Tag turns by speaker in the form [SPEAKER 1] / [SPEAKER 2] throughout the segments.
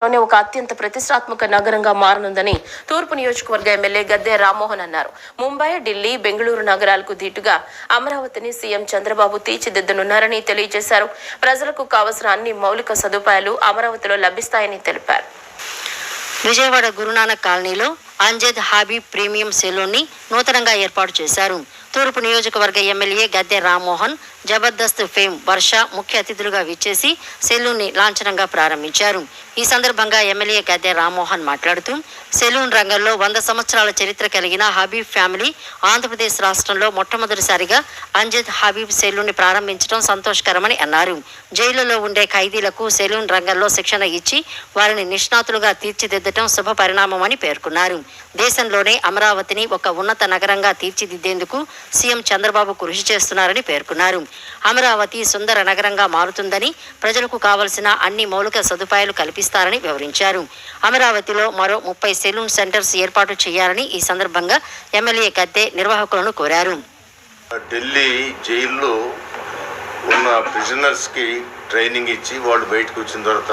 [SPEAKER 1] లోనే ఒక అత్యంత ప్రతిష్టాత్మక నగరంగా మారనుందని తూర్పు నియోజకవర్గ ఎమ్మెల్యే గద్దె రామ్మోహన్ అన్నారు. ముంబై, ఢిల్లీ, బెంగళూరు నగరాలకు దీటుగా అమరావతిని సీఎం చంద్రబాబు తీర్చిదిద్దనున్నారని తెలియజేశారు. ప్రజలకు కావలసిన అన్ని మౌలిక సదుపాయాలు అమరావతిలో లభిస్తాయని తెలిపారు.
[SPEAKER 2] విజయవాడ గురునానక్ కాలనీలో అంజద్ హబీబ్ ప్రీమియం సెలూన్ ని నూతనంగా ఏర్పాటు చేశారు. తూర్పు నియోజకవర్గ ఎమ్మెల్యే గద్దె రామ్మోహన్, జబర్దస్త్ ఫేమ్ వర్ష ముఖ్య అతిథులుగా విచ్చేసి సెలూన్ ని లాంఛనంగా ప్రారంభించారు. ఈ సందర్భంగా ఎమ్మెల్యే గద్దె రామ్మోహన్ మాట్లాడుతూ, సెలూన్ రంగంలో 100 సంవత్సరాల చరిత్ర కలిగిన హబీబ్ ఫ్యామిలీ ఆంధ్రప్రదేశ్ రాష్ట్రంలో మొట్టమొదటిసారిగా అంజద్ హబీబ్ సెలూన్ ని ప్రారంభించడం సంతోషకరమని అన్నారు. జైలులో ఉండే ఖైదీలకు సెలూన్ రంగంలో శిక్షణ ఇచ్చి వారిని నిష్ణాతులుగా తీర్చిదిద్దడం శుభ పరిణామమని పేర్కొన్నారు. దేశంలోనే అమరావతిని ఒక ఉన్నత నగరంగా తీర్చిదిద్దేందుకు సీఎం చంద్రబాబు కృషి చేస్తున్నారని పేర్కొన్నారు. అమరావతి సుందర నగరంగా మారుతుందని, ప్రజలకు కావలసిన అన్ని మౌలిక సదుపాయాలు కల్పిస్తారని వివరించారు. అమరావతిలో మరో 30 సెలూన్ సెంటర్స్ ఏర్పాటు చేయాలని ఈ సందర్భంగా ఎమ్మెల్యే గద్దె నిర్వాహకులను కోరారు.
[SPEAKER 3] ఢిల్లీ జైల్లో ఉన్న ప్రిజనర్స్ కి ట్రైనింగ్ ఇచ్చి వాళ్ళు బయటకు వచ్చిన తర్వాత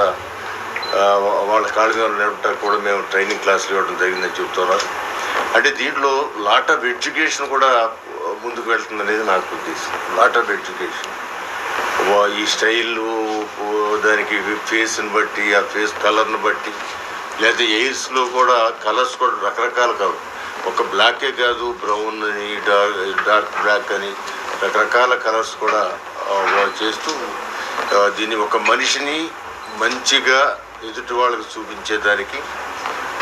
[SPEAKER 3] వాళ్ళ కాళ్ళ మీద నడపడానికి కూడా మేము ట్రైనింగ్ క్లాసులు ఇవ్వడం జరిగిందని చెబుతున్నారు. అంటే దీంట్లో లాట్ ఆఫ్ ఎడ్యుకేషన్ కూడా ముందుకు వెళ్తుంది అనేది నాకు ఉద్దేశం. లాట్ ఆఫ్ ఎడ్యుకేషన్, ఈ స్టైలు దానికి ఫేస్ని బట్టి, ఆ ఫేస్ కలర్ని బట్టి, లేదా ఎయిర్స్లో కూడా కలర్స్ కూడా రకరకాలు కాదు. ఒక బ్లాకే కాదు, బ్రౌన్ అని, డార్క్ బ్లాక్ అని రకరకాల కలర్స్ కూడా చేస్తూ దీన్ని ఒక మనిషిని మంచిగా ఎదుటి వాళ్ళకి చూపించేదానికి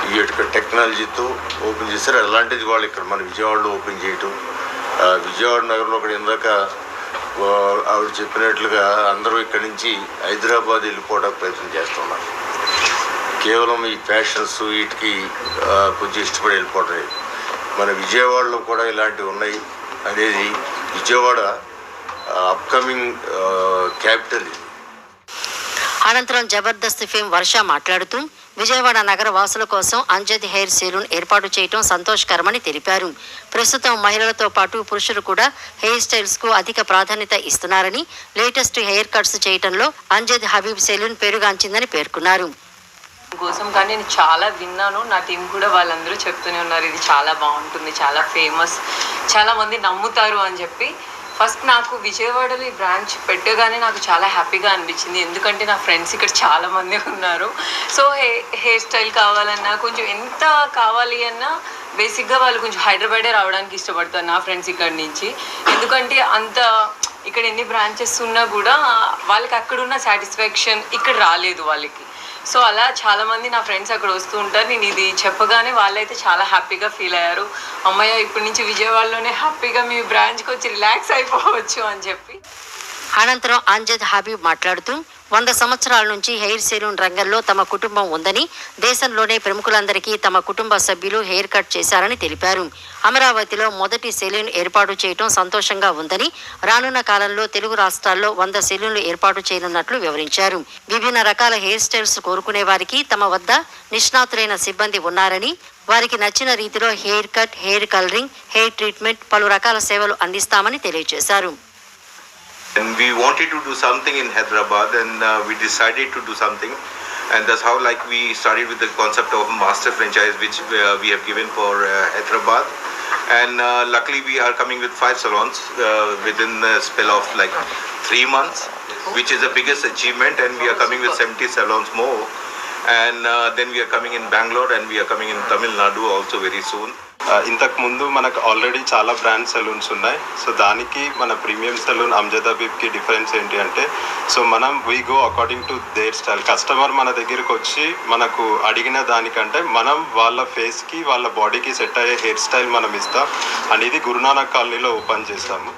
[SPEAKER 3] ఈ యొక్క టెక్నాలజీతో ఓపెన్ చేశారు. అలాంటిది వాళ్ళు ఇక్కడ మన విజయవాడలో ఓపెన్ చేయటం, విజయవాడ నగరంలో ఇక్కడ ఇందాక ఆవిడ చెప్పినట్లుగా అందరూ ఇక్కడి నుంచి హైదరాబాద్ వెళ్ళిపోవడానికి ప్రయత్నం చేస్తున్నారు. కేవలం ఈ ఫ్యాషన్స్ వీటికి కొంచెం ఇష్టపడి వెళ్ళిపోవడం. మన విజయవాడలో కూడా ఇలాంటివి ఉన్నాయి అనేది విజయవాడ అప్కమింగ్ క్యాపిటల్.
[SPEAKER 2] అనంతరం జబర్దస్త్ ఫేమ్ వర్ష మాట్లాడుతూ, విజయవాడ నగర వాసుల కోసం అంజద్ హెయిర్ సెలూన్ ఏర్పాటు చేయడం సంతోషకరమని తెలిపారు. ప్రస్తుతం మహిళలతో పాటు పురుషులు కూడా హెయిర్ స్టైల్స్ కు అధిక ప్రాధాన్యత ఇస్తున్నారని, లేటెస్ట్ హెయిర్ కట్స్ చేయడంలో అంజద్ హబీబ్ సెలూన్ పేరుగాంచిందని పేర్కొన్నారు.
[SPEAKER 4] కోసం కానీ నేను చాలా విన్నాను. నా టీం కూడా వాళ్ళందరూ చెప్తూనే ఉన్నారు, ఇది చాలా బాగుంటుంది, చాలా ఫేమస్, చాలా మంది నమ్ముతారు అని చెప్పి. ఫస్ట్ నాకు విజయవాడలో ఈ బ్రాంచ్ పెట్టగానే నాకు చాలా హ్యాపీగా అనిపించింది. ఎందుకంటే నా ఫ్రెండ్స్ ఇక్కడ చాలామంది ఉన్నారు. సో హెయిర్ స్టైల్ కావాలన్నా, కొంచెం ఎంత కావాలి అన్నా బేసిక్గా వాళ్ళు కొంచెం హైదరాబాదే రావడానికి ఇష్టపడతారు నా ఫ్రెండ్స్ ఇక్కడ నుంచి. ఎందుకంటే అంత ఇక్కడ ఎన్ని బ్రాంచెస్ ఉన్నా కూడా వాళ్ళకి అక్కడున్న సాటిస్ఫాక్షన్ ఇక్కడ రాలేదు వాళ్ళకి. సో అలా చాలామంది నా ఫ్రెండ్స్ అక్కడ వస్తూ ఉంటారు. నేను ఇది చెప్పగానే వాళ్ళైతే చాలా హ్యాపీగా ఫీల్ అయ్యారు. అమ్మయ్య, ఇప్పటి నుంచి విజయవాడలోనే హ్యాపీగా మీ బ్రాంచ్కి వచ్చి రిలాక్స్ అయిపోవచ్చు అని చెప్పి.
[SPEAKER 2] అనంతరం అంజద్ హబీబ్ మాట్లాడుతూ, 100 సంవత్సరాల నుంచి హెయిర్ సెలూన్ రంగంలో తమ కుటుంబం ఉందని, దేశంలోనే ప్రముఖులందరికీ తమ కుటుంబ సభ్యులు హెయిర్ కట్ చేశారని తెలిపారు. అమరావతిలో మొదటి సెలూన్ ఏర్పాటు చేయడం సంతోషంగా ఉందని, రానున్న కాలంలో తెలుగు రాష్ట్రాల్లో 100 సెలూన్లు ఏర్పాటు చేయనున్నట్లు వివరించారు. విభిన్న రకాల హెయిర్ స్టైల్స్ కోరుకునే వారికి తమ వద్ద నిష్ణాతులైన సిబ్బంది ఉన్నారని, వారికి నచ్చిన రీతిలో hair cut, hair colouring, hair treatment, పలు రకాల సేవలు అందిస్తామని తెలియజేశారు.
[SPEAKER 5] And we wanted to do something in Hyderabad, and we decided to do something, and that's how we started with the concept of master franchise, which we have given for Hyderabad. And luckily we are coming with 5 salons within a spell of 3 months, which is the biggest achievement, and we are coming with 70 salons more, and then we are coming in Bangalore, and we are coming in Tamil Nadu also very soon.
[SPEAKER 6] ఇంతకు ముందు మనకు already చాలా brand salons ఉన్నాయి. So దానికి మన premium salon Amjad హబీబ్కి difference ఏంటి అంటే, so మనం we go according to their style. Customer మన దగ్గరికి వచ్చి మనకు అడిగిన దానికంటే మనం వాళ్ళ ఫేస్కి, వాళ్ళ బాడీకి సెట్ అయ్యే హెయిర్ స్టైల్ మనం ఇస్తాం. అండ్ ఇది గురునానక్ కాలనీలో ఓపెన్ చేస్తాము.